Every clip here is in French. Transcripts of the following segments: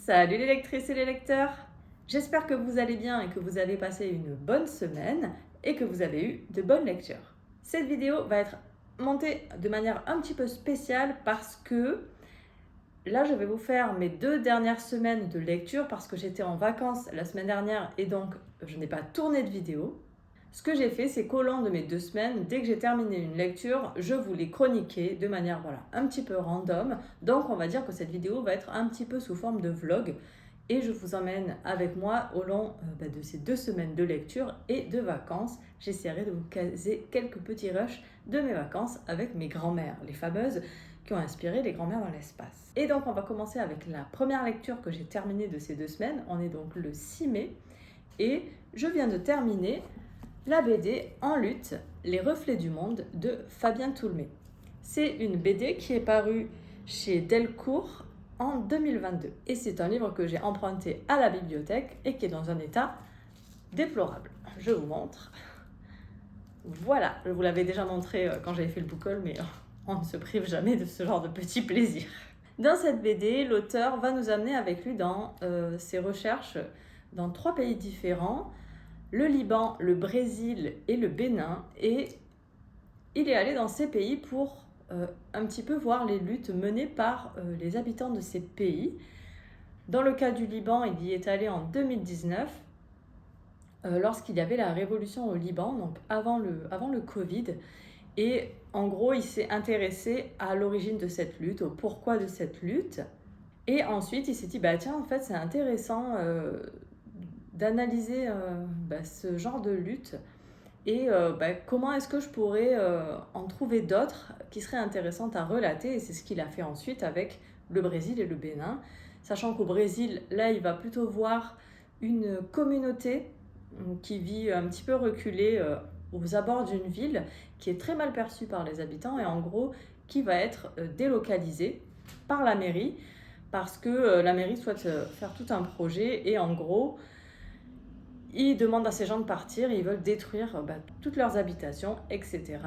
Salut les lectrices et les lecteurs! J'espère que vous allez bien et que vous avez passé une bonne semaine et que vous avez eu de bonnes lectures. Cette vidéo va être montée de manière un petit peu spéciale parce que là je vais vous faire mes 2 dernières semaines de lecture parce que j'étais en vacances la semaine dernière et donc je n'ai pas tourné de vidéo. Ce que j'ai fait, c'est qu'au long de mes 2 semaines, dès que j'ai terminé une lecture, je vous l'ai chroniqué de manière un petit peu random. Donc on va dire que cette vidéo va être un petit peu sous forme de vlog. Et je vous emmène avec moi au long de ces 2 semaines de lecture et de vacances. J'essaierai de vous caser quelques petits rushs de mes vacances avec mes grands-mères, les fameuses qui ont inspiré les grands-mères dans l'espace. Et donc on va commencer avec la première lecture que j'ai terminée de ces 2 semaines. On est donc le 6 mai et je viens de terminer la BD En lutte, les reflets du monde de Fabien Toulmé. C'est une BD qui est parue chez Delcourt en 2022. Et c'est un livre que j'ai emprunté à la bibliothèque et qui est dans un état déplorable. Je vous montre. Voilà, je vous l'avais déjà montré quand j'avais fait le book haul, mais on ne se prive jamais de ce genre de petits plaisirs. Dans cette BD, l'auteur va nous amener avec lui dans ses recherches dans 3 pays différents, le Liban, le Brésil et le Bénin, et il est allé dans ces pays pour un petit peu voir les luttes menées par les habitants de ces pays. Dans le cas du Liban, il y est allé en 2019, lorsqu'il y avait la révolution au Liban, donc avant le Covid, et en gros, il s'est intéressé à l'origine de cette lutte, au pourquoi de cette lutte, et ensuite il s'est dit, tiens, en fait, c'est intéressant d'analyser ce genre de lutte et comment est-ce que je pourrais en trouver d'autres qui seraient intéressantes à relater, et c'est ce qu'il a fait ensuite avec le Brésil et le Bénin, sachant qu'au Brésil, là, il va plutôt voir une communauté qui vit un petit peu reculée aux abords d'une ville, qui est très mal perçue par les habitants et en gros qui va être délocalisée par la mairie, parce que la mairie souhaite faire tout un projet et en gros, ils demandent à ces gens de partir et ils veulent détruire toutes leurs habitations, etc.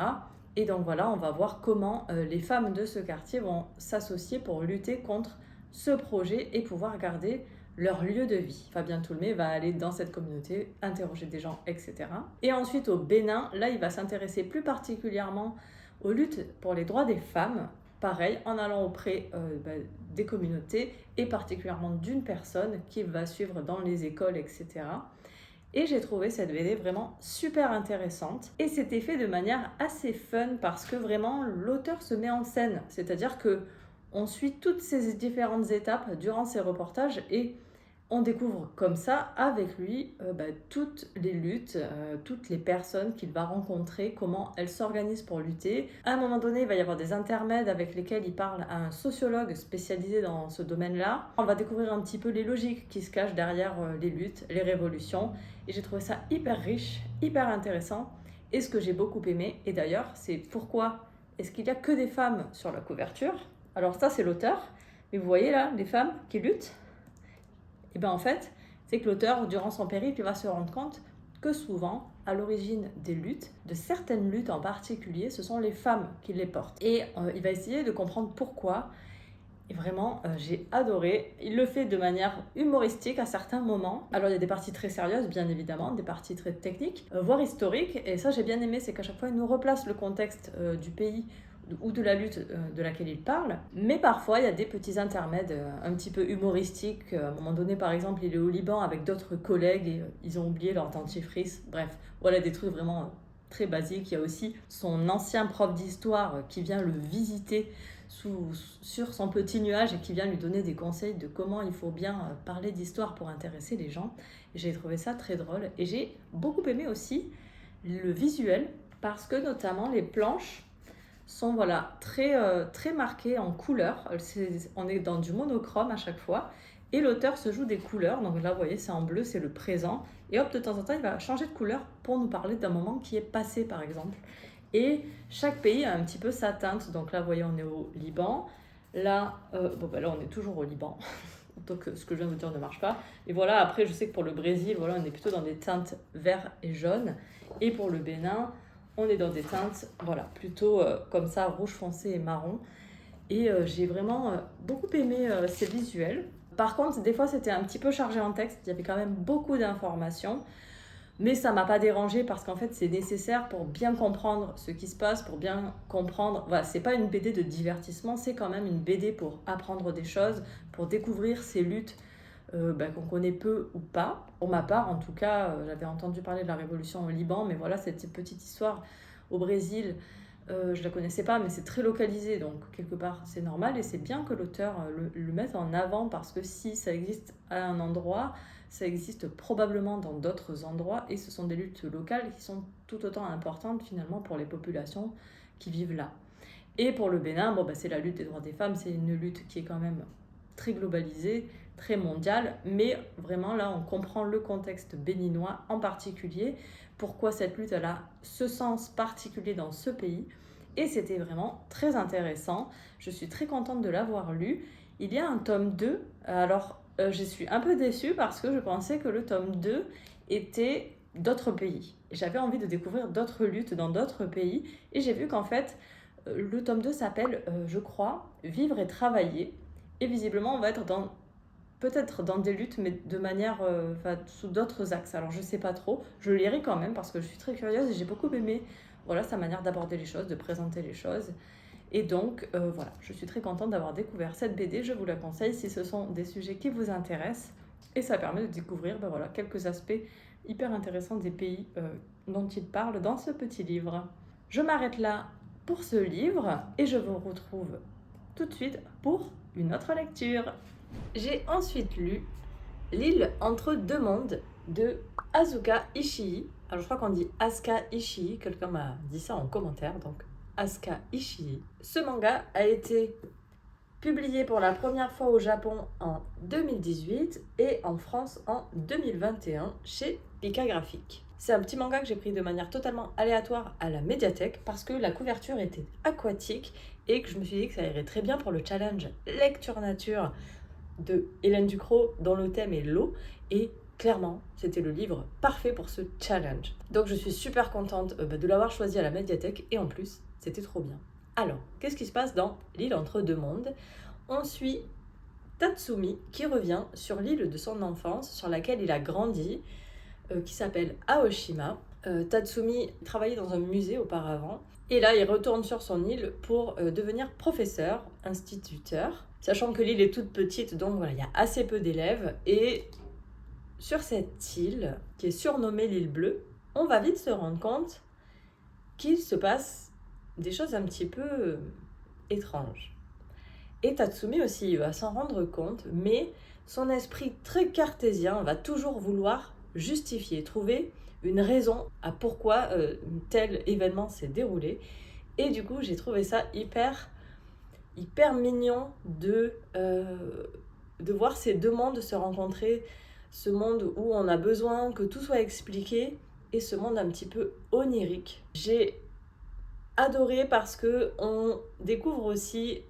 Et donc voilà, on va voir comment les femmes de ce quartier vont s'associer pour lutter contre ce projet et pouvoir garder leur lieu de vie. Fabien Toulmé va aller dans cette communauté, interroger des gens, etc. Et ensuite au Bénin, là il va s'intéresser plus particulièrement aux luttes pour les droits des femmes, pareil, en allant auprès des communautés et particulièrement d'une personne qu'il va suivre dans les écoles, etc. Et j'ai trouvé cette BD vraiment super intéressante. Et c'était fait de manière assez fun parce que vraiment l'auteur se met en scène. C'est-à-dire que on suit toutes ces différentes étapes durant ses reportages et on découvre comme ça avec lui toutes les luttes, toutes les personnes qu'il va rencontrer, comment elles s'organisent pour lutter. À un moment donné, il va y avoir des intermèdes avec lesquels il parle à un sociologue spécialisé dans ce domaine-là. On va découvrir un petit peu les logiques qui se cachent derrière les luttes, les révolutions. Et j'ai trouvé ça hyper riche, hyper intéressant. Et ce que j'ai beaucoup aimé, et d'ailleurs, c'est pourquoi est-ce qu'il n'y a que des femmes sur la couverture. Alors ça, c'est l'auteur. Mais vous voyez là, les femmes qui luttent. Et bien en fait, c'est que l'auteur, durant son périple, il va se rendre compte que souvent, à l'origine des luttes, de certaines luttes en particulier, ce sont les femmes qui les portent. Et il va essayer de comprendre pourquoi. Et vraiment, j'ai adoré. Il le fait de manière humoristique à certains moments. Alors il y a des parties très sérieuses, bien évidemment, des parties très techniques, voire historiques. Et ça, j'ai bien aimé, c'est qu'à chaque fois, il nous replace le contexte du pays ou de la lutte de laquelle il parle. Mais parfois, il y a des petits intermèdes un petit peu humoristiques. À un moment donné, par exemple, il est au Liban avec d'autres collègues et ils ont oublié leur dentifrice. Bref, voilà des trucs vraiment très basiques. Il y a aussi son ancien prof d'histoire qui vient le visiter sur son petit nuage et qui vient lui donner des conseils de comment il faut bien parler d'histoire pour intéresser les gens. Et j'ai trouvé ça très drôle. Et j'ai beaucoup aimé aussi le visuel parce que notamment les planches sont très marquées en couleurs. On est dans du monochrome à chaque fois. Et l'auteur se joue des couleurs. Donc là, vous voyez, c'est en bleu, c'est le présent. Et hop, de temps en temps, il va changer de couleur pour nous parler d'un moment qui est passé, par exemple. Et chaque pays a un petit peu sa teinte. Donc là, vous voyez, on est au Liban. Là, là on est toujours au Liban. Donc ce que je viens de vous dire ne marche pas. Et voilà, après, je sais que pour le Brésil, voilà, on est plutôt dans des teintes vert et jaune. Et pour le Bénin, on est dans des teintes, plutôt comme ça, rouge foncé et marron. Et j'ai vraiment beaucoup aimé ces visuels. Par contre, des fois, c'était un petit peu chargé en texte. Il y avait quand même beaucoup d'informations. Mais ça m'a pas dérangé parce qu'en fait, c'est nécessaire pour bien comprendre ce qui se passe, pour bien comprendre. Voilà, c'est pas une BD de divertissement, c'est quand même une BD pour apprendre des choses, pour découvrir ces luttes qu'on connaît peu ou pas. Pour ma part, en tout cas, j'avais entendu parler de la révolution au Liban, mais voilà, cette petite histoire au Brésil, je la connaissais pas, mais c'est très localisé, donc quelque part, c'est normal et c'est bien que l'auteur le mette en avant parce que si ça existe à un endroit, ça existe probablement dans d'autres endroits et ce sont des luttes locales qui sont tout autant importantes finalement pour les populations qui vivent là. Et pour le Bénin, c'est la lutte des droits des femmes, c'est une lutte qui est quand même très globalisée, très mondiale, mais vraiment là on comprend le contexte béninois en particulier, pourquoi cette lutte elle a ce sens particulier dans ce pays, et c'était vraiment très intéressant. Je suis très contente de l'avoir lu. Il y a un tome 2, alors je suis un peu déçue parce que je pensais que le tome 2 était d'autres pays. J'avais envie de découvrir d'autres luttes dans d'autres pays et j'ai vu qu'en fait, le tome 2 s'appelle, je crois, Vivre et travailler. Et visiblement, on va être peut-être dans des luttes, mais de manière, sous d'autres axes. Alors je sais pas trop, je le lirai quand même parce que je suis très curieuse et j'ai beaucoup aimé voilà, sa manière d'aborder les choses, de présenter les choses. Et donc, voilà, je suis très contente d'avoir découvert cette BD. Je vous la conseille si ce sont des sujets qui vous intéressent. Et ça permet de découvrir voilà, quelques aspects hyper intéressants des pays dont il parle dans ce petit livre. Je m'arrête là pour ce livre et je vous retrouve tout de suite pour une autre lecture. J'ai ensuite lu L'île entre deux mondes de Asuka Ishii. Alors je crois qu'on dit Asuka Ishii, quelqu'un m'a dit ça en commentaire, donc Asuka Ishii. Ce manga a été publié pour la première fois au Japon en 2018 et en France en 2021 chez Pika Graphique. C'est un petit manga que j'ai pris de manière totalement aléatoire à la médiathèque parce que la couverture était aquatique et que je me suis dit que ça irait très bien pour le challenge lecture nature de Hélène Ducrot dont le thème est l'eau, et clairement c'était le livre parfait pour ce challenge. Donc je suis super contente de l'avoir choisi à la médiathèque et en plus c'était trop bien. Alors, qu'est-ce qui se passe dans L'île entre deux mondes? On suit Tatsumi qui revient sur l'île de son enfance sur laquelle il a grandi, qui s'appelle Aoshima. Tatsumi travaillait dans un musée auparavant et là il retourne sur son île pour devenir professeur, instituteur, sachant que l'île est toute petite, donc voilà, il y a assez peu d'élèves. Et sur cette île, qui est surnommée l'île bleue, on va vite se rendre compte qu'il se passe des choses un petit peu étranges. Et Tatsumi aussi, il va s'en rendre compte, mais son esprit très cartésien va toujours vouloir justifier, trouver une raison à pourquoi tel événement s'est déroulé. Et du coup, j'ai trouvé ça hyper mignon de voir ces deux mondes se rencontrer, ce monde où on a besoin que tout soit expliqué et ce monde un petit peu onirique. J'ai adoré parce que on découvre aussi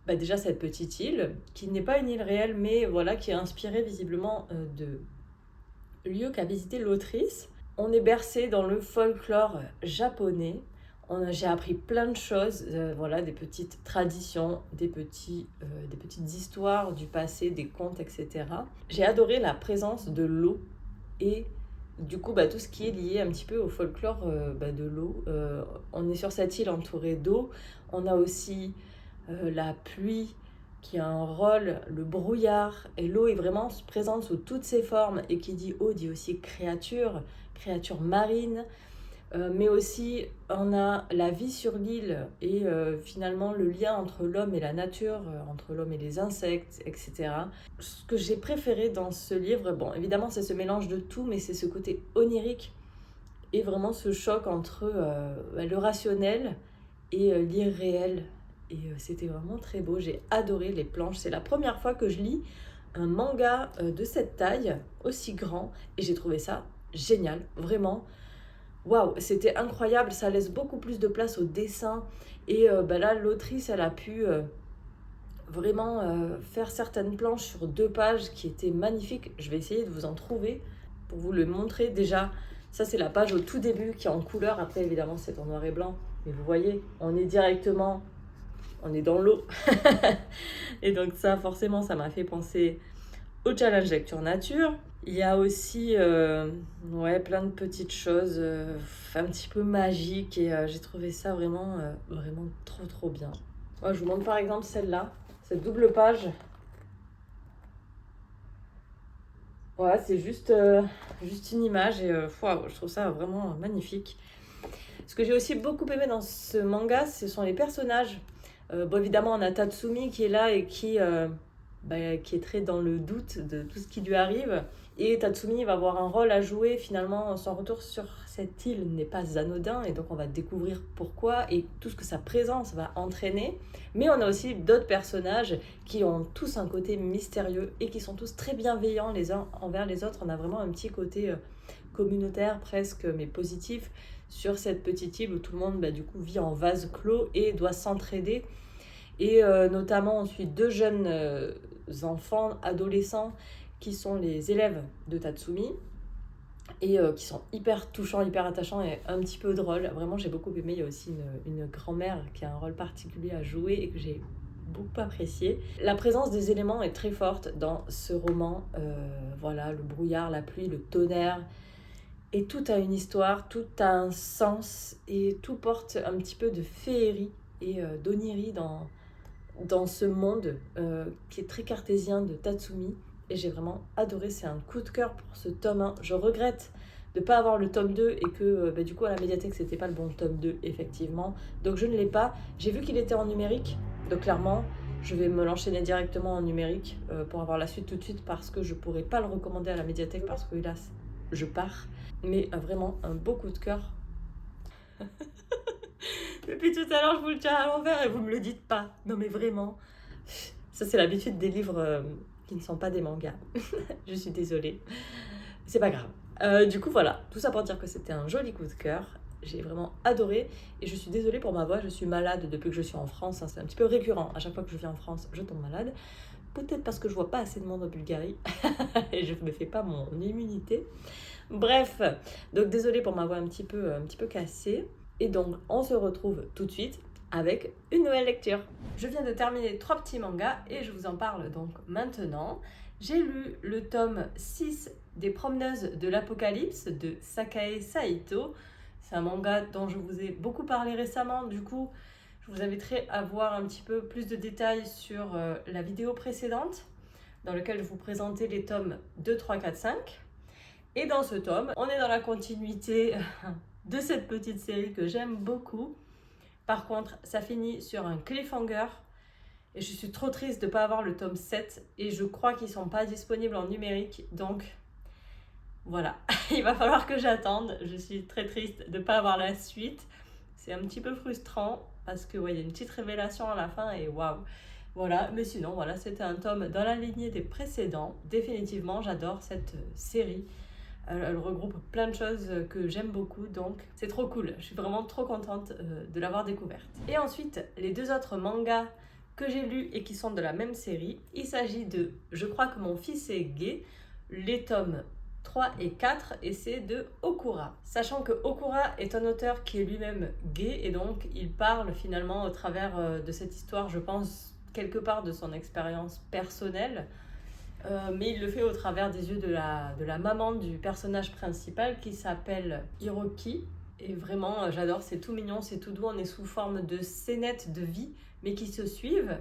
déjà cette petite île qui n'est pas une île réelle mais voilà, qui est inspirée visiblement de lieux qu'a visité l'autrice. On est bercé dans le folklore japonais. J'ai appris plein de choses, voilà, des petites traditions, des petites histoires du passé, des contes, etc. J'ai adoré la présence de l'eau et du coup tout ce qui est lié un petit peu au folklore de l'eau. On est sur cette île entourée d'eau, on a aussi la pluie qui a un rôle, le brouillard, et l'eau est vraiment présente sous toutes ses formes, et qui dit eau dit aussi créature marine. Mais aussi on a la vie sur l'île et finalement le lien entre l'homme et la nature, entre l'homme et les insectes, etc. Ce que j'ai préféré dans ce livre, bon évidemment c'est ce mélange de tout, mais c'est ce côté onirique et vraiment ce choc entre le rationnel et l'irréel. Et c'était vraiment très beau, j'ai adoré les planches. C'est la première fois que je lis un manga de cette taille, aussi grand, et j'ai trouvé ça génial, vraiment. Waouh, c'était incroyable, ça laisse beaucoup plus de place au dessin. Et là, l'autrice, elle a pu vraiment faire certaines planches sur 2 pages qui étaient magnifiques. Je vais essayer de vous en trouver pour vous le montrer. Déjà, ça c'est la page au tout début qui est en couleur. Après, évidemment, c'est en noir et blanc. Mais vous voyez, on est dans l'eau. Et donc ça, forcément, ça m'a fait penser au challenge lecture nature. Il y a aussi plein de petites choses un petit peu magiques et j'ai trouvé ça vraiment trop bien. Ouais, je vous montre par exemple celle-là, cette double page. Voilà, c'est juste une image et je trouve ça vraiment magnifique. Ce que j'ai aussi beaucoup aimé dans ce manga, ce sont les personnages. Évidemment, on a Tatsumi qui est là et qui est très dans le doute de tout ce qui lui arrive. Et Tatsumi va avoir un rôle à jouer. Finalement, son retour sur cette île n'est pas anodin. Et donc, on va découvrir pourquoi et tout ce que sa présence va entraîner. Mais on a aussi d'autres personnages qui ont tous un côté mystérieux et qui sont tous très bienveillants les uns envers les autres. On a vraiment un petit côté communautaire presque, mais positif, sur cette petite île où tout le monde du coup vit en vase clos et doit s'entraider. Et notamment on suit deux jeunes enfants, adolescents, qui sont les élèves de Tatsumi et qui sont hyper touchants, hyper attachants et un petit peu drôles. Vraiment, j'ai beaucoup aimé. Il y a aussi une grand-mère qui a un rôle particulier à jouer et que j'ai beaucoup apprécié. La présence des éléments est très forte dans ce roman. Le brouillard, la pluie, le tonnerre. Et tout a une histoire, tout a un sens et tout porte un petit peu de féerie et d'onirie dans ce monde qui est très cartésien de Tatsumi. Et j'ai vraiment adoré, c'est un coup de cœur pour ce tome 1. Je regrette de ne pas avoir le tome 2 et que du coup à la médiathèque c'était pas le bon tome 2 effectivement. Donc je ne l'ai pas. J'ai vu qu'il était en numérique, donc clairement je vais me l'enchaîner directement en numérique pour avoir la suite tout de suite parce que je pourrais pas le recommander à la médiathèque parce que hélas je pars. Mais vraiment un beau coup de cœur. Depuis tout à l'heure je vous le tiens à l'envers et vous me le dites pas. Non mais vraiment. Ça c'est l'habitude des livres qui ne sont pas des mangas. Je suis désolée. C'est pas grave. Du coup voilà, tout ça pour dire que c'était un joli coup de cœur. J'ai vraiment adoré et je suis désolée pour ma voix, je suis malade depuis que je suis en France, c'est un petit peu récurrent, à chaque fois que je viens en France je tombe malade, peut-être parce que je vois pas assez de monde en Bulgarie et je me fais pas mon immunité. Bref, donc désolée pour ma voix un petit peu cassée et donc on se retrouve tout de suite avec une nouvelle lecture. Je viens de terminer 3 petits mangas et je vous en parle donc maintenant. J'ai lu le tome 6 des Promeneuses de l'Apocalypse de Sakae Saito. C'est un manga dont je vous ai beaucoup parlé récemment, du coup je vous inviterai à voir un petit peu plus de détails sur la vidéo précédente dans laquelle je vous présentais les tomes 2, 3, 4, 5. Et dans ce tome, on est dans la continuité de cette petite série que j'aime beaucoup. Par contre, ça finit sur un cliffhanger et je suis trop triste de ne pas avoir le tome 7 et je crois qu'ils ne sont pas disponibles en numérique, donc voilà, il va falloir que j'attende. Je suis très triste de ne pas avoir la suite. C'est un petit peu frustrant parce que il y a une petite révélation à la fin et waouh. Voilà, mais sinon, voilà, c'était un tome dans la lignée des précédents. Définitivement, j'adore cette série. Elle regroupe plein de choses que j'aime beaucoup, donc c'est trop cool. Je suis vraiment trop contente de l'avoir découverte. Et ensuite, les 2 autres mangas que j'ai lus et qui sont de la même série, il s'agit de Je crois que mon fils est gay, les tomes 3 et 4, et c'est de Okura. Sachant que Okura est un auteur qui est lui-même gay, et donc il parle finalement au travers de cette histoire, je pense, quelque part de son expérience personnelle, mais il le fait au travers des yeux de la maman du personnage principal qui s'appelle Hiroki. Et vraiment, j'adore, c'est tout mignon, c'est tout doux, on est sous forme de scénettes de vie, mais qui se suivent.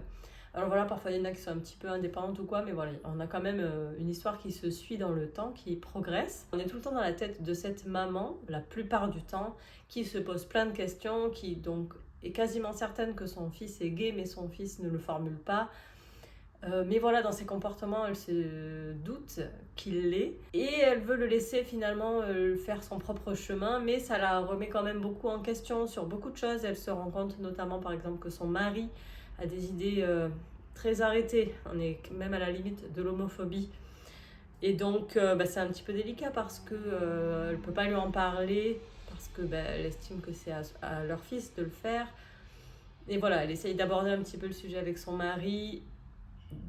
Alors voilà, parfois il y en a qui sont un petit peu indépendantes ou quoi, mais voilà, on a quand même une histoire qui se suit dans le temps, qui progresse. On est tout le temps dans la tête de cette maman, la plupart du temps, qui se pose plein de questions, qui donc est quasiment certaine que son fils est gay, mais son fils ne le formule pas. Mais voilà, dans ses comportements, elle se doute qu'il l'est. Et elle veut le laisser finalement faire son propre chemin, mais ça la remet quand même beaucoup en question sur beaucoup de choses. Elle se rend compte notamment par exemple que son mari a des idées très arrêtées. On est même à la limite de l'homophobie. Et donc c'est un petit peu délicat parce qu'elle ne peut pas lui en parler, parce qu'elle estime que c'est à leur fils de le faire. Et voilà, elle essaye d'aborder un petit peu le sujet avec son mari,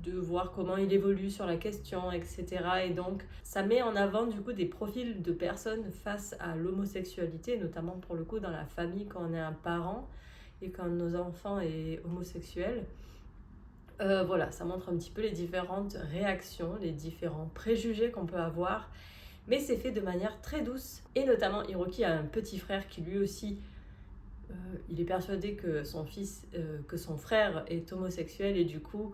de voir comment il évolue sur la question, etc. Et donc, ça met en avant du coup des profils de personnes face à l'homosexualité, notamment pour le coup dans la famille quand on est un parent et quand nos enfants est homosexuel. Voilà, ça montre un petit peu les différentes réactions, les différents préjugés qu'on peut avoir, mais c'est fait de manière très douce. Et notamment, Hiroki a un petit frère qui lui aussi, il est persuadé que que son frère est homosexuel, et du coup,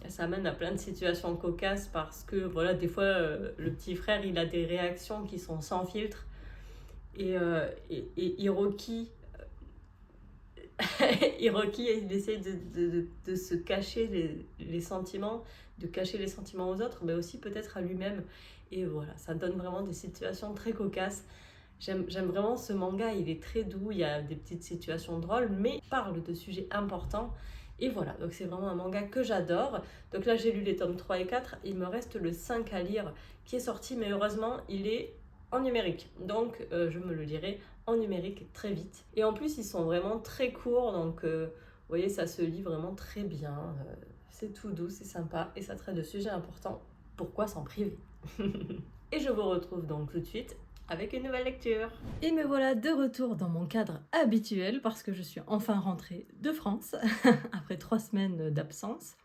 ça amène à plein de situations cocasses parce que, voilà, des fois, le petit frère, il a des réactions qui sont sans filtre, et Hiroki Hiroki, il essaie de se cacher les sentiments, de cacher les sentiments aux autres, mais aussi peut-être à lui-même. Et voilà, ça donne vraiment des situations très cocasses. J'aime vraiment ce manga, il est très doux, il y a des petites situations drôles, mais il parle de sujets importants. Et voilà, donc c'est vraiment un manga que j'adore. Donc là, j'ai lu les tomes 3 et 4, il me reste le 5 à lire qui est sorti, mais heureusement, il est en numérique. Donc je me le lirai en numérique très vite. Et en plus, ils sont vraiment très courts, donc vous voyez, ça se lit vraiment très bien. C'est tout doux, c'est sympa, et ça traite de sujets importants. Pourquoi s'en priver? Et je vous retrouve donc tout de suite avec une nouvelle lecture. Et me voilà de retour dans mon cadre habituel parce que je suis enfin rentrée de France après 3 semaines d'absence.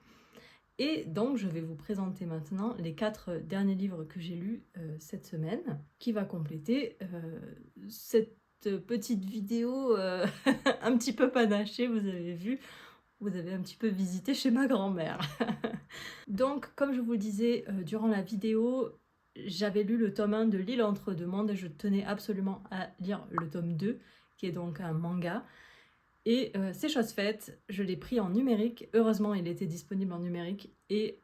Et donc je vais vous présenter maintenant les 4 derniers livres que j'ai lus cette semaine, qui va compléter cette petite vidéo un petit peu panachée, vous avez vu. Vous avez un petit peu visité chez ma grand-mère. Donc, comme je vous le disais durant la vidéo, j'avais lu le tome 1 de L'île entre deux mondes et je tenais absolument à lire le tome 2, qui est donc un manga. Et c'est chose faite, je l'ai pris en numérique. Heureusement, il était disponible en numérique et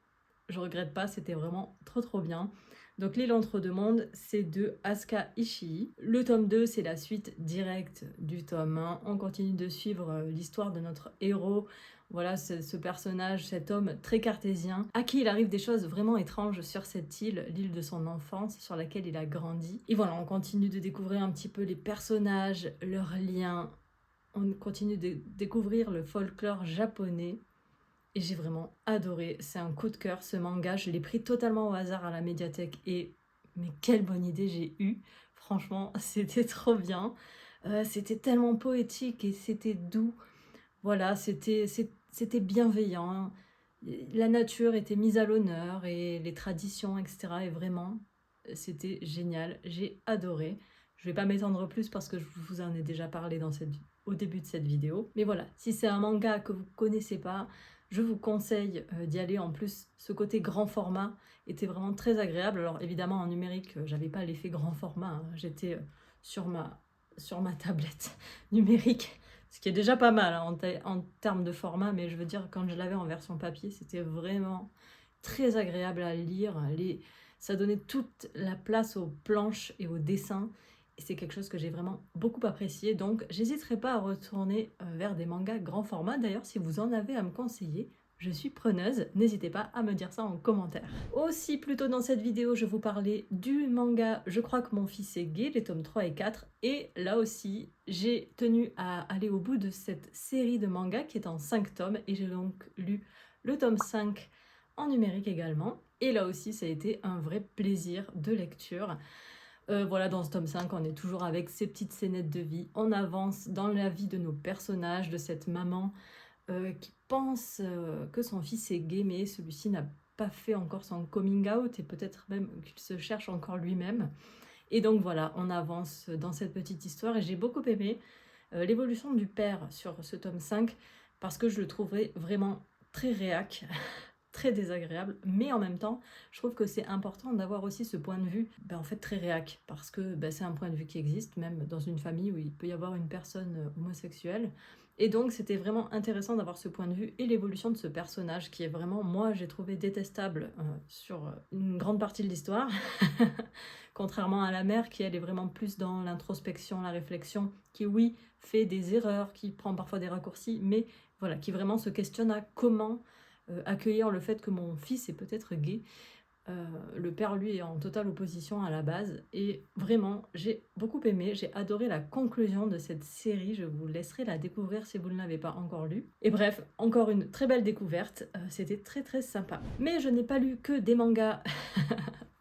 je regrette pas, c'était vraiment trop bien. Donc L'île entre deux mondes, c'est de Asuka Ishii. Le tome 2, c'est la suite directe du tome 1. On continue de suivre l'histoire de notre héros. Voilà, ce personnage, cet homme très cartésien, à qui il arrive des choses vraiment étranges sur cette île, l'île de son enfance, sur laquelle il a grandi. Et voilà, on continue de découvrir un petit peu les personnages, leurs liens. On continue de découvrir le folklore japonais. Et j'ai vraiment adoré, c'est un coup de cœur ce manga, je l'ai pris totalement au hasard à la médiathèque et mais quelle bonne idée j'ai eue, franchement c'était trop bien, c'était tellement poétique et c'était doux, voilà, c'était bienveillant, hein. La nature était mise à l'honneur et les traditions, etc. Et vraiment, c'était génial, j'ai adoré. Je vais pas m'étendre plus parce que je vous en ai déjà parlé au début de cette vidéo. Mais voilà, si c'est un manga que vous connaissez pas, je vous conseille d'y aller. En plus, ce côté grand format était vraiment très agréable. Alors évidemment, en numérique, j'avais pas l'effet grand format, hein. J'étais sur ma tablette numérique, ce qui est déjà pas mal hein, en termes de format, mais je veux dire, quand je l'avais en version papier, c'était vraiment très agréable à lire. Ça donnait toute la place aux planches et aux dessins, et c'est quelque chose que j'ai vraiment beaucoup apprécié, donc j'hésiterai pas à retourner vers des mangas grand format. D'ailleurs, si vous en avez à me conseiller, je suis preneuse, n'hésitez pas à me dire ça en commentaire. Aussi, plus tôt dans cette vidéo, je vous parlais du manga Je crois que mon fils est gay, les tomes 3 et 4. Et là aussi, j'ai tenu à aller au bout de cette série de mangas qui est en 5 tomes. Et j'ai donc lu le tome 5 en numérique également. Et là aussi, ça a été un vrai plaisir de lecture. Voilà, dans ce tome 5, on est toujours avec ces petites scénettes de vie. On avance dans la vie de nos personnages, de cette maman qui pense que son fils est gay, mais celui-ci n'a pas fait encore son coming out et peut-être même qu'il se cherche encore lui-même. Et donc voilà, on avance dans cette petite histoire et j'ai beaucoup aimé l'évolution du père sur ce tome 5 parce que je le trouvais vraiment très réac, très désagréable, mais en même temps, je trouve que c'est important d'avoir aussi ce point de vue, en fait très réac, parce que c'est un point de vue qui existe, même dans une famille où il peut y avoir une personne homosexuelle. Et donc c'était vraiment intéressant d'avoir ce point de vue et l'évolution de ce personnage qui est vraiment, moi j'ai trouvé détestable sur une grande partie de l'histoire, contrairement à la mère qui elle est vraiment plus dans l'introspection, la réflexion, qui oui fait des erreurs, qui prend parfois des raccourcis, mais voilà, qui vraiment se questionne à comment accueillir le fait que mon fils est peut-être gay. Le père, lui, est en totale opposition à la base. Et vraiment, j'ai beaucoup aimé. J'ai adoré la conclusion de cette série. Je vous laisserai la découvrir si vous ne l'avez pas encore lue. Et bref, encore une très belle découverte. C'était très sympa. Mais je n'ai pas lu que des mangas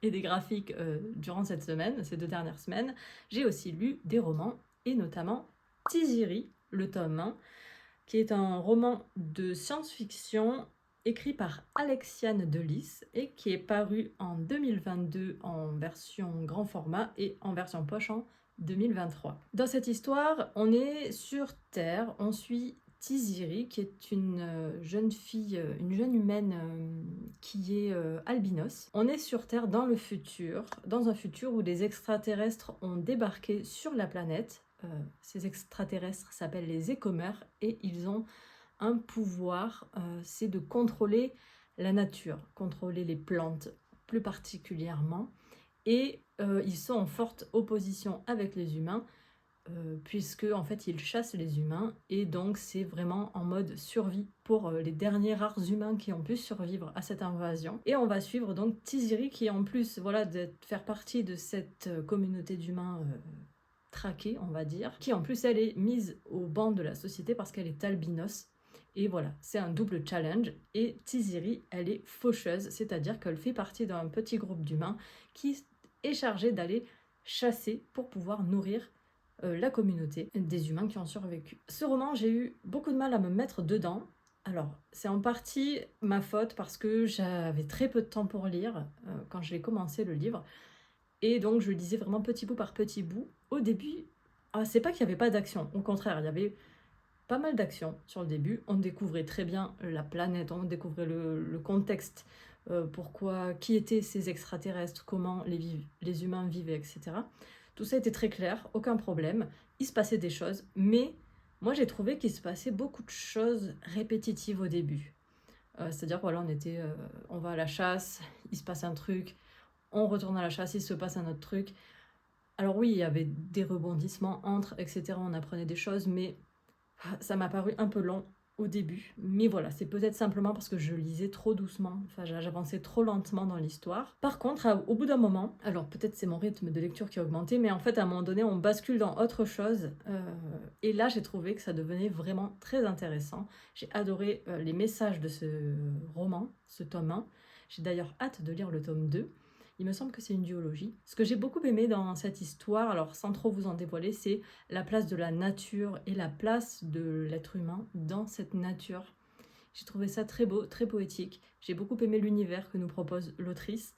et des graphiques durant cette semaine, ces 2 dernières semaines. J'ai aussi lu des romans, et notamment Tiziri, le tome 1, qui est un roman de science-fiction. écrit par Alexiane Delis et qui est paru en 2022 en version grand format et en version poche en 2023. Dans cette histoire, on est sur Terre, on suit Tiziri, qui est une jeune fille, une jeune humaine qui est albinos. On est sur Terre dans le futur, dans un futur où des extraterrestres ont débarqué sur la planète. Ces extraterrestres s'appellent les Écomères et ils ont un pouvoir, c'est de contrôler la nature, contrôler les plantes plus particulièrement. Et ils sont en forte opposition avec les humains, puisque en fait ils chassent les humains et donc c'est vraiment en mode survie pour les derniers rares humains qui ont pu survivre à cette invasion. Et on va suivre donc Tiziri qui en plus voilà de faire partie de cette communauté d'humains traqués, on va dire, qui en plus elle est mise au banc de la société parce qu'elle est albinos. Et voilà, c'est un double challenge. Et Tiziri, elle est faucheuse, c'est-à-dire qu'elle fait partie d'un petit groupe d'humains qui est chargé d'aller chasser pour pouvoir nourrir la communauté des humains qui ont survécu. Ce roman, j'ai eu beaucoup de mal à me mettre dedans. Alors, c'est en partie ma faute parce que j'avais très peu de temps pour lire quand je l'ai commencé le livre. Et donc, je lisais vraiment petit bout par petit bout. Au début, c'est pas qu'il n'y avait pas d'action. Au contraire, il y avait pas mal d'action sur le début. On découvrait très bien la planète, on découvrait le contexte, pourquoi, qui étaient ces extraterrestres, comment les humains vivaient, etc. Tout ça était très clair, aucun problème. Il se passait des choses, mais moi j'ai trouvé qu'il se passait beaucoup de choses répétitives au début. C'est-à-dire voilà, on va à la chasse, il se passe un truc, on retourne à la chasse, il se passe un autre truc. Alors oui, il y avait des rebondissements entre, etc. On apprenait des choses, mais ça m'a paru un peu long au début. Mais voilà, c'est peut-être simplement parce que je lisais trop doucement, enfin j'avançais trop lentement dans l'histoire. Par contre, au bout d'un moment, alors peut-être c'est mon rythme de lecture qui a augmenté, mais en fait à un moment donné on bascule dans autre chose. Et là j'ai trouvé que ça devenait vraiment très intéressant. J'ai adoré les messages de ce roman, ce tome 1. J'ai d'ailleurs hâte de lire le tome 2. Il me semble que c'est une duologie. Ce que j'ai beaucoup aimé dans cette histoire, alors sans trop vous en dévoiler, c'est la place de la nature et la place de l'être humain dans cette nature. J'ai trouvé ça très beau, très poétique. J'ai beaucoup aimé l'univers que nous propose l'autrice.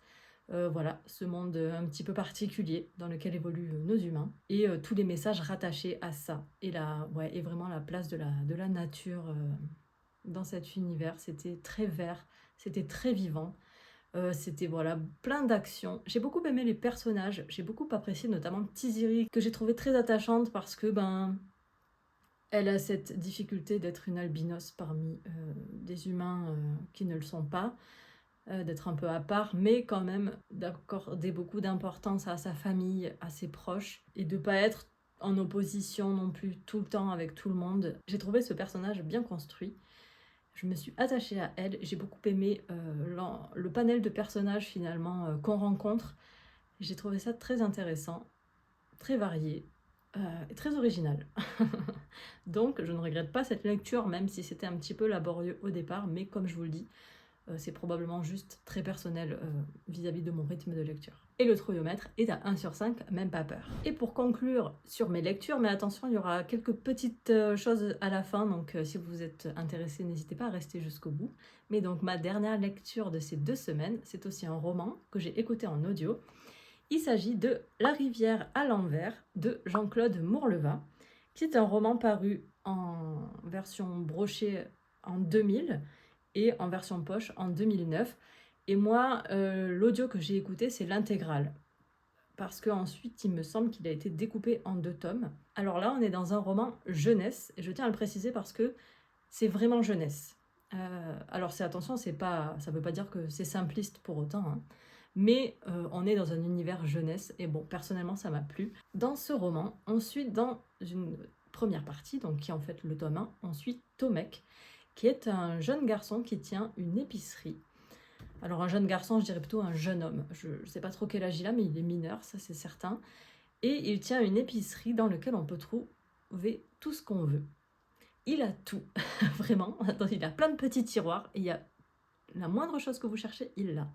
Voilà, ce monde un petit peu particulier dans lequel évoluent nos humains. Et tous les messages rattachés à ça. Et vraiment la place de la nature dans cet univers. C'était très vert, c'était très vivant. C'était voilà, plein d'actions. J'ai beaucoup aimé les personnages, j'ai beaucoup apprécié notamment Tiziri, que j'ai trouvé très attachante parce que elle a cette difficulté d'être une albinos parmi des humains qui ne le sont pas, d'être un peu à part, mais quand même d'accorder beaucoup d'importance à sa famille, à ses proches, et de pas être en opposition non plus tout le temps avec tout le monde. J'ai trouvé ce personnage bien construit. Je me suis attachée à elle, j'ai beaucoup aimé le panel de personnages finalement qu'on rencontre. J'ai trouvé ça très intéressant, très varié et très original. Donc je ne regrette pas cette lecture, même si c'était un petit peu laborieux au départ, mais comme je vous le dis, c'est probablement juste très personnel vis-à-vis de mon rythme de lecture. Et le trouillomètre est à 1 sur 5, même pas peur. Et pour conclure sur mes lectures, mais attention, il y aura quelques petites choses à la fin, donc si vous êtes intéressé, n'hésitez pas à rester jusqu'au bout. Mais donc ma dernière lecture de ces 2 semaines, c'est aussi un roman que j'ai écouté en audio. Il s'agit de La rivière à l'envers de Jean-Claude Mourleva, qui est un roman paru en version brochée en 2000 et en version poche en 2009. Et moi, l'audio que j'ai écouté, c'est l'intégrale. Parce qu'ensuite, il me semble qu'il a été découpé en 2 tomes. Alors là, on est dans un roman jeunesse, et je tiens à le préciser parce que c'est vraiment jeunesse. Alors attention, ça ne veut pas dire que c'est simpliste pour autant, hein. Mais on est dans un univers jeunesse, et bon, personnellement, ça m'a plu. Dans ce roman, on suit dans une première partie, donc qui est en fait le tome 1, on suit Tomek, qui est un jeune garçon qui tient une épicerie. Alors un jeune garçon, je dirais plutôt un jeune homme. Je ne sais pas trop quel âge il a, mais il est mineur, ça c'est certain. Et il tient une épicerie dans laquelle on peut trouver tout ce qu'on veut. Il a tout, vraiment. Il a plein de petits tiroirs, et il y a la moindre chose que vous cherchez, il l'a.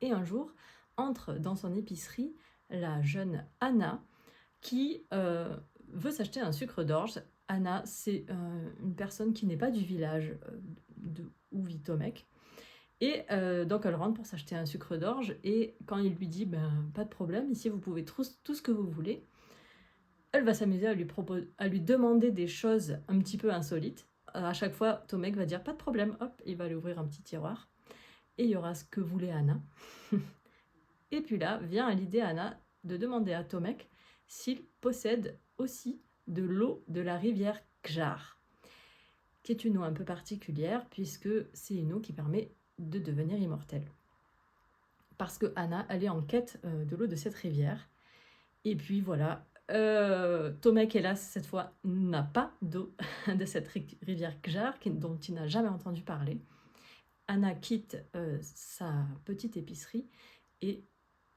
Et un jour, entre dans son épicerie la jeune Anna qui veut s'acheter un sucre d'orge. Anna, c'est une personne qui n'est pas du village où vit Tomek. Et donc elle rentre pour s'acheter un sucre d'orge, et quand il lui dit pas de problème, ici vous pouvez tout ce que vous voulez, elle va s'amuser à lui demander des choses un petit peu insolites. À chaque fois, Tomek va dire pas de problème, hop, il va aller ouvrir un petit tiroir, et il y aura ce que voulait Anna. Et puis là, vient à l'idée Anna de demander à Tomek s'il possède aussi de l'eau de la rivière Kjar, qui est une eau un peu particulière, puisque c'est une eau qui permet de devenir immortelle. Parce que Anna, elle est en quête de l'eau de cette rivière. Et puis voilà, Tomek, hélas, cette fois, n'a pas d'eau de cette rivière Kjar, dont il n'a jamais entendu parler. Anna quitte sa petite épicerie et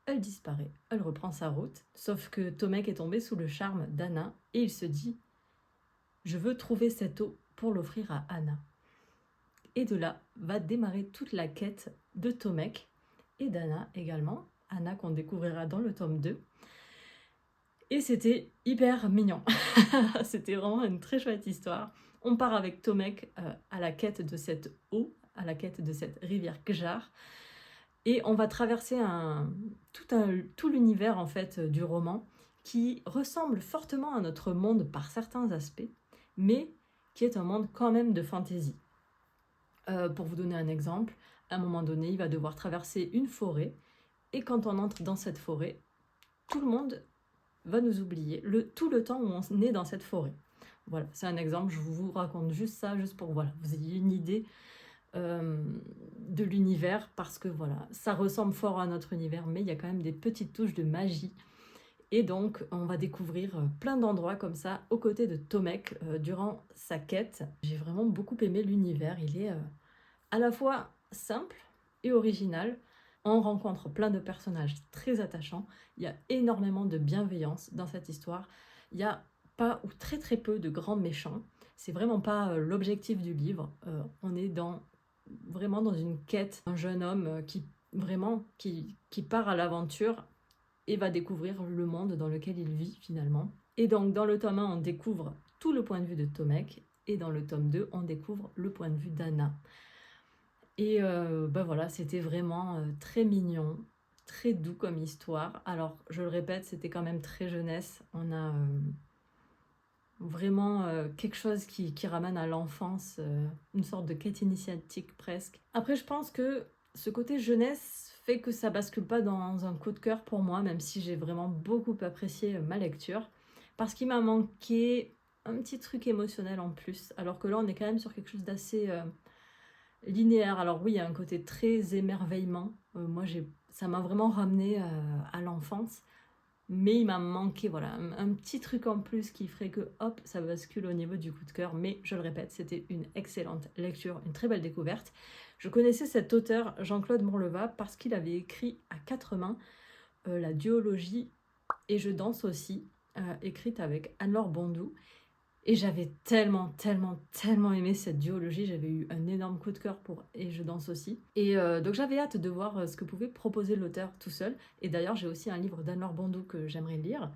elle disparaît. Elle reprend sa route. Sauf que Tomek est tombé sous le charme d'Anna et il se dit « Je veux trouver cette eau pour l'offrir à Anna ». Et de là va démarrer toute la quête de Tomek et d'Anna également. Anna qu'on découvrira dans le tome 2. Et c'était hyper mignon. C'était vraiment une très chouette histoire. On part avec Tomek à la quête de cette eau, à la quête de cette rivière Kjar. Et on va traverser tout l'univers en fait du roman, qui ressemble fortement à notre monde par certains aspects, mais qui est un monde quand même de fantaisie. Pour vous donner un exemple, à un moment donné, il va devoir traverser une forêt, et quand on entre dans cette forêt, tout le monde va nous oublier tout le temps où on est dans cette forêt. Voilà, c'est un exemple, je vous raconte juste ça, juste pour voilà, vous ayez une idée de l'univers, parce que voilà, ça ressemble fort à notre univers, mais il y a quand même des petites touches de magie. Et donc, on va découvrir plein d'endroits comme ça, aux côtés de Tomek, durant sa quête. J'ai vraiment beaucoup aimé l'univers, il est à la fois simple et original. On rencontre plein de personnages très attachants. Il y a énormément de bienveillance dans cette histoire. Il n'y a pas ou très très peu de grands méchants. C'est vraiment pas l'objectif du livre. On est vraiment dans une quête. Un jeune homme qui part à l'aventure et va découvrir le monde dans lequel il vit finalement. Et donc dans le tome 1, on découvre tout le point de vue de Tomek, et dans le tome 2, on découvre le point de vue d'Anna. Et voilà, c'était vraiment très mignon, très doux comme histoire. Alors, je le répète, c'était quand même très jeunesse. On a vraiment quelque chose qui ramène à l'enfance, une sorte de quête initiatique presque. Après, je pense que ce côté jeunesse fait que ça bascule pas dans un coup de cœur pour moi, même si j'ai vraiment beaucoup apprécié ma lecture, parce qu'il m'a manqué un petit truc émotionnel en plus, alors que là, on est quand même sur quelque chose d'assez linéaire. Alors oui, il y a un côté très émerveillement. Moi, ça m'a vraiment ramené à l'enfance. Mais il m'a manqué voilà, un petit truc en plus qui ferait que hop, ça bascule au niveau du coup de cœur. Mais je le répète, c'était une excellente lecture, une très belle découverte. Je connaissais cet auteur, Jean-Claude Morleva, parce qu'il avait écrit à 4 mains la duologie Et je danse aussi, écrite avec Anne-Laure Bondou. Et j'avais tellement aimé cette duologie, j'avais eu un énorme coup de cœur pour Et je danse aussi. Et donc j'avais hâte de voir ce que pouvait proposer l'auteur tout seul. Et d'ailleurs, j'ai aussi un livre d'Anne-Laure Bondou que j'aimerais lire,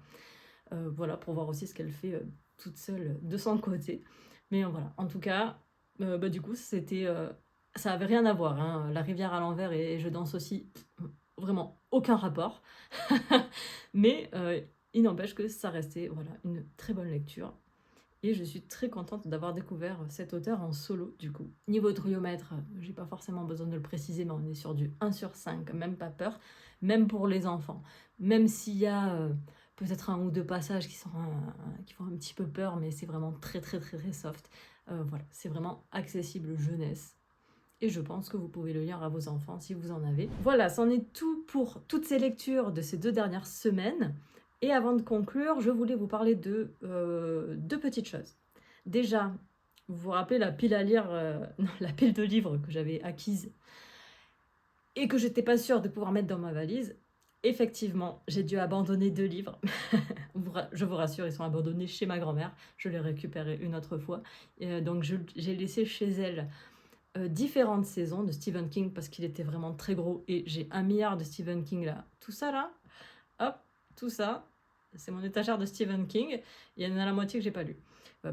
voilà, pour voir aussi ce qu'elle fait toute seule de son côté. Mais voilà, en tout cas, du coup, ça avait rien à voir, hein. La rivière à l'envers et je danse aussi, vraiment aucun rapport. Mais il n'empêche que ça restait voilà, une très bonne lecture. Et je suis très contente d'avoir découvert cet auteur en solo, du coup. Niveau triomètre, j'ai pas forcément besoin de le préciser, mais on est sur du 1/5, même pas peur, même pour les enfants. Même s'il y a peut-être un ou deux passages qui font un petit peu peur, mais c'est vraiment très soft. Voilà, c'est vraiment accessible jeunesse. Et je pense que vous pouvez le lire à vos enfants si vous en avez. Voilà, c'en est tout pour toutes ces lectures de ces 2 dernières semaines. Et avant de conclure, je voulais vous parler de 2 petites choses. Déjà, vous vous rappelez la pile à lire, la pile de livres que j'avais acquise et que j'étais pas sûre de pouvoir mettre dans ma valise. Effectivement, j'ai dû abandonner 2 livres. Je vous rassure, ils sont abandonnés chez ma grand-mère. Je les récupérais une autre fois. Donc j'ai laissé chez elle différentes saisons de Stephen King parce qu'il était vraiment très gros et j'ai 1 milliard de Stephen King là. Tout ça là, hop, tout ça, c'est mon étagère de Stephen King. Il y en a la moitié que j'ai pas lu.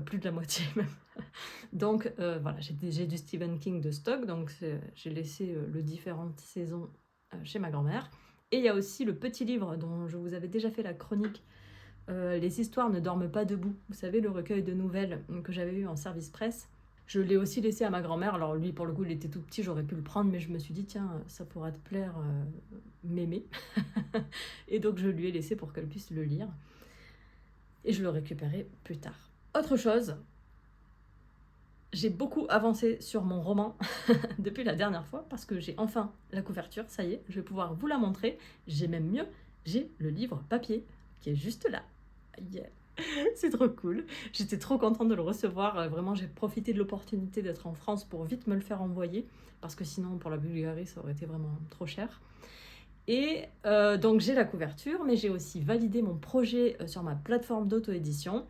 Plus de la moitié même. Donc voilà, j'ai du Stephen King de stock, donc j'ai laissé le différentes saisons chez ma grand-mère. Et il y a aussi le petit livre dont je vous avais déjà fait la chronique, Les histoires ne dorment pas debout. Vous savez, le recueil de nouvelles que j'avais eu en service presse. Je l'ai aussi laissé à ma grand-mère. Alors lui, pour le coup, il était tout petit, j'aurais pu le prendre, mais je me suis dit, tiens, ça pourra te plaire, mémé. Et donc je lui ai laissé pour qu'elle puisse le lire. Et je le récupérerai plus tard. Autre chose, j'ai beaucoup avancé sur mon roman depuis la dernière fois parce que j'ai enfin la couverture, ça y est, je vais pouvoir vous la montrer. J'ai même mieux, j'ai le livre papier qui est juste là. Yeah. C'est trop cool. J'étais trop contente de le recevoir. Vraiment, j'ai profité de l'opportunité d'être en France pour vite me le faire envoyer parce que sinon, pour la Bulgarie, ça aurait été vraiment trop cher. Et donc, j'ai la couverture, mais j'ai aussi validé mon projet sur ma plateforme d'auto-édition.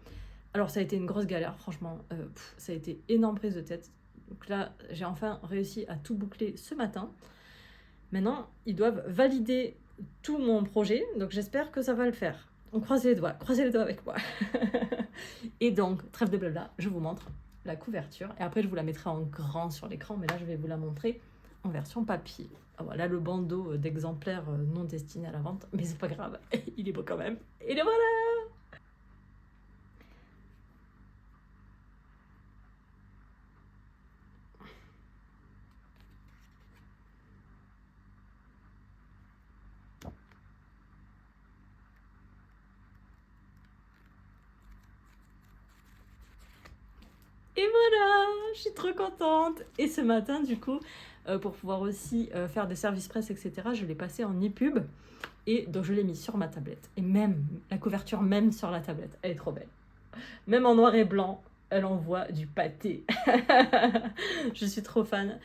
Alors ça a été une grosse galère, franchement, ça a été énorme prise de tête. Donc là, j'ai enfin réussi à tout boucler ce matin. Maintenant, ils doivent valider tout mon projet, donc j'espère que ça va le faire. On croise les doigts avec moi. Et donc, trêve de blabla, je vous montre la couverture. Et après, je vous la mettrai en grand sur l'écran, mais là, je vais vous la montrer en version papier. Ah, voilà le bandeau d'exemplaires non destinés à la vente, mais c'est pas grave, il est beau quand même. Et le voilà! Et voilà, je suis trop contente. Et ce matin, du coup, pour pouvoir aussi faire des services presse, etc., je l'ai passé en e-pub. Et donc, je l'ai mis sur ma tablette. Et même, la couverture, même sur la tablette, elle est trop belle. Même en noir et blanc, elle envoie du pâté. Je suis trop fan.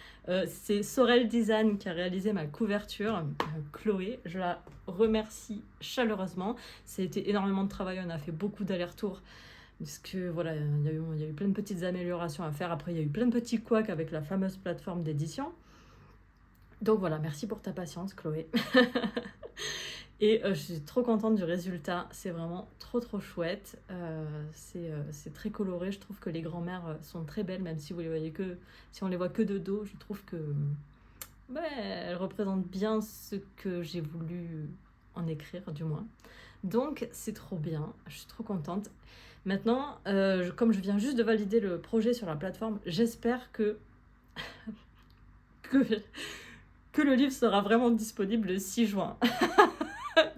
C'est Sorel Design qui a réalisé ma couverture. Chloé, je la remercie chaleureusement. C'était énormément de travail, on a fait beaucoup d'allers-retours. Parce que voilà, il y a eu plein de petites améliorations à faire. Après, il y a eu plein de petits couacs avec la fameuse plateforme d'édition. Donc voilà, merci pour ta patience, Chloé. Et je suis trop contente du résultat. C'est vraiment trop chouette. C'est très coloré. Je trouve que les grand-mères sont très belles, même si si on les voit que de dos. Je trouve que elles représentent bien ce que j'ai voulu en écrire, du moins. Donc c'est trop bien. Je suis trop contente. Maintenant, comme je viens juste de valider le projet sur la plateforme, j'espère que le livre sera vraiment disponible le 6 juin.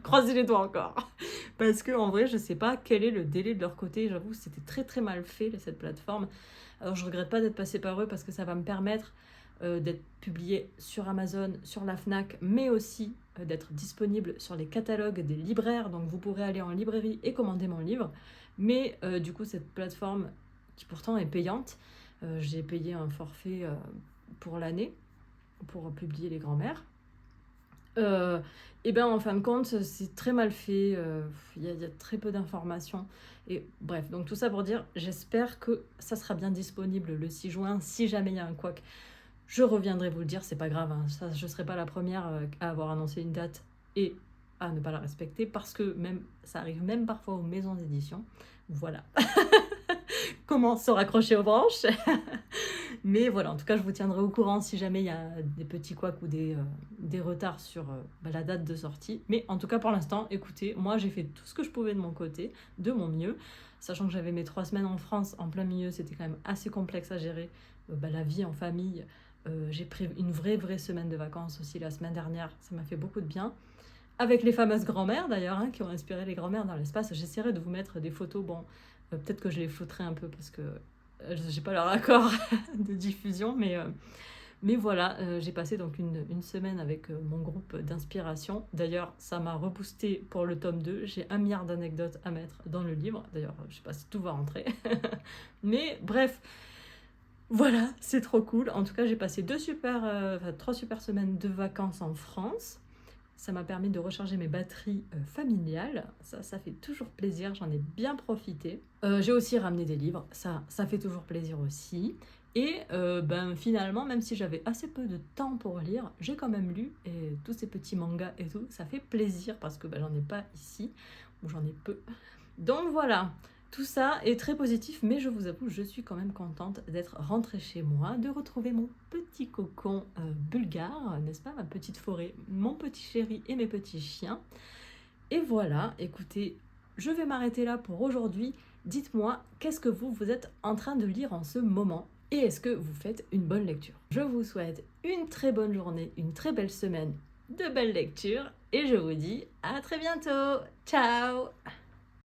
Croisez les doigts encore. Parce que en vrai, je sais pas quel est le délai de leur côté. J'avoue, c'était très mal fait, cette plateforme. Alors, je regrette pas d'être passée par eux parce que ça va me permettre d'être publié sur Amazon, sur la Fnac, mais aussi d'être disponible sur les catalogues des libraires. Donc, vous pourrez aller en librairie et commander mon livre. Mais du coup, cette plateforme, qui pourtant est payante, j'ai payé un forfait pour l'année pour publier les grands-mères. Et bien en fin de compte, c'est très mal fait, il y a très peu d'informations. Et bref, donc tout ça pour dire, j'espère que ça sera bien disponible le 6 juin, si jamais il y a un couac. Je reviendrai vous le dire, c'est pas grave, hein, ça, je ne serai pas la première à avoir annoncé une date et à ne pas la respecter, parce que même ça arrive même parfois aux maisons d'édition. Voilà. Comment se raccrocher aux branches. Mais voilà, en tout cas, je vous tiendrai au courant si jamais il y a des petits couacs ou des retards sur la date de sortie. Mais en tout cas, pour l'instant, écoutez, moi, j'ai fait tout ce que je pouvais de mon côté, de mon mieux. Sachant que j'avais mes 3 semaines en France, en plein milieu, c'était quand même assez complexe à gérer. La vie en famille, j'ai pris une vraie semaine de vacances aussi la semaine dernière. Ça m'a fait beaucoup de bien. Avec les fameuses grand-mères, d'ailleurs, hein, qui ont inspiré les grand-mères dans l'espace. J'essaierai de vous mettre des photos. Bon, peut-être que je les flouterai un peu parce que j'ai pas leur accord de diffusion, mais voilà, j'ai passé donc une semaine avec mon groupe d'inspiration. D'ailleurs, ça m'a reboosté pour le tome 2. J'ai 1 milliard d'anecdotes à mettre dans le livre. D'ailleurs, je sais pas si tout va rentrer. Mais bref, voilà, c'est trop cool. En tout cas, j'ai passé 3 super semaines de vacances en France. Ça m'a permis de recharger mes batteries familiales. Ça fait toujours plaisir, j'en ai bien profité. J'ai aussi ramené des livres, ça fait toujours plaisir aussi. Et finalement, même si j'avais assez peu de temps pour lire, j'ai quand même lu, et tous ces petits mangas et tout, ça fait plaisir parce que j'en ai pas ici, ou j'en ai peu. Donc voilà, tout ça est très positif, mais je vous avoue, je suis quand même contente d'être rentrée chez moi, de retrouver mon petit cocon bulgare, n'est-ce pas, ma petite forêt, mon petit chéri et mes petits chiens. Et voilà, écoutez, je vais m'arrêter là pour aujourd'hui. Dites-moi, qu'est-ce que vous êtes en train de lire en ce moment? Et est-ce que vous faites une bonne lecture? Je vous souhaite une très bonne journée, une très belle semaine de belles lectures, et je vous dis à très bientôt. Ciao!